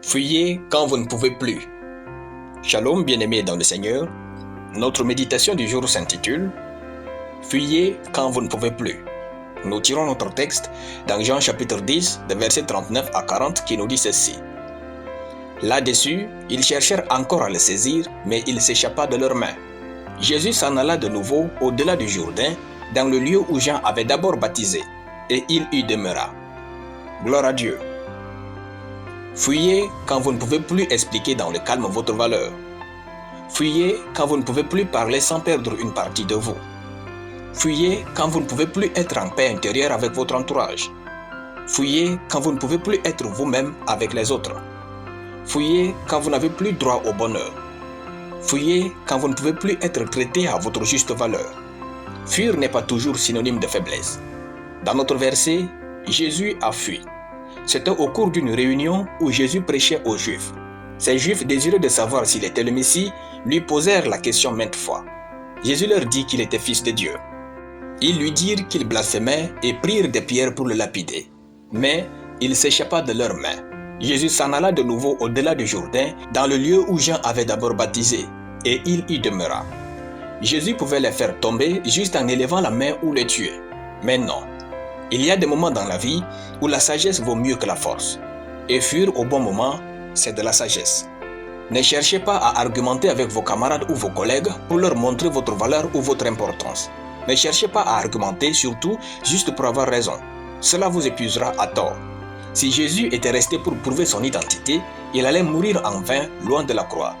Fuyez quand vous ne pouvez plus. Shalom, bien-aimés dans le Seigneur. Notre méditation du jour s'intitule « Fuyez quand vous ne pouvez plus ». Nous tirons notre texte dans Jean chapitre 10, de versets 39 à 40 qui nous dit ceci. Là-dessus, ils cherchèrent encore à le saisir, mais il s'échappa de leurs mains. Jésus s'en alla de nouveau au-delà du Jourdain, dans le lieu où Jean avait d'abord baptisé, et il y demeura. Gloire à Dieu. Fuyez quand vous ne pouvez plus expliquer dans le calme votre valeur. Fuyez quand vous ne pouvez plus parler sans perdre une partie de vous. Fuyez quand vous ne pouvez plus être en paix intérieure avec votre entourage. Fuyez quand vous ne pouvez plus être vous-même avec les autres. Fuyez quand vous n'avez plus droit au bonheur. Fuyez quand vous ne pouvez plus être traité à votre juste valeur. Fuir n'est pas toujours synonyme de faiblesse. Dans notre verset, Jésus a fui. C'était au cours d'une réunion où Jésus prêchait aux Juifs. Ces Juifs, désireux de savoir s'il était le Messie, lui posèrent la question maintes fois. Jésus leur dit qu'il était fils de Dieu. Ils lui dirent qu'il blasphémait et prirent des pierres pour le lapider. Mais il s'échappa de leurs mains. Jésus s'en alla de nouveau au-delà du Jourdain, dans le lieu où Jean avait d'abord baptisé, et il y demeura. Jésus pouvait les faire tomber juste en élevant la main ou les tuer. Mais non. Il y a des moments dans la vie où la sagesse vaut mieux que la force. Et fuir au bon moment, c'est de la sagesse. Ne cherchez pas à argumenter avec vos camarades ou vos collègues pour leur montrer votre valeur ou votre importance. Ne cherchez pas à argumenter, surtout juste pour avoir raison. Cela vous épuisera à tort. Si Jésus était resté pour prouver son identité, il allait mourir en vain, loin de la croix.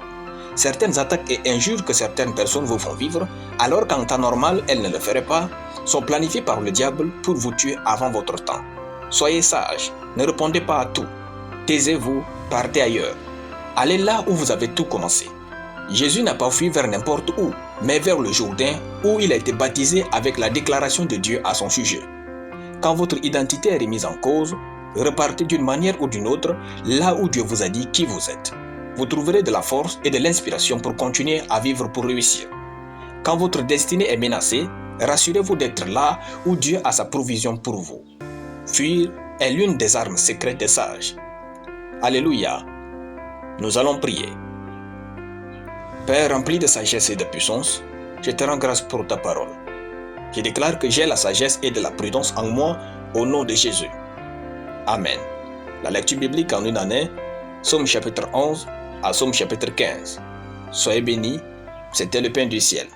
Certaines attaques et injures que certaines personnes vous font vivre, alors qu'en temps normal, elles ne le feraient pas, sont planifiées par le diable pour vous tuer avant votre temps. Soyez sages, ne répondez pas à tout. Taisez-vous, partez ailleurs. Allez là où vous avez tout commencé. Jésus n'a pas fui vers n'importe où, mais vers le Jourdain où il a été baptisé avec la déclaration de Dieu à son sujet. Quand votre identité est remise en cause, repartez d'une manière ou d'une autre là où Dieu vous a dit qui vous êtes. Vous trouverez de la force et de l'inspiration pour continuer à vivre pour réussir. Quand votre destinée est menacée, rassurez-vous d'être là où Dieu a sa provision pour vous. Fuir est l'une des armes secrètes des sages. Alléluia. Nous allons prier. Père rempli de sagesse et de puissance, je te rends grâce pour ta parole. Je déclare que j'ai la sagesse et de la prudence en moi au nom de Jésus. Amen. La lecture biblique en une année, Psaume chapitre 11 à Psaume chapitre 15. Soyez bénis, c'était le pain du ciel.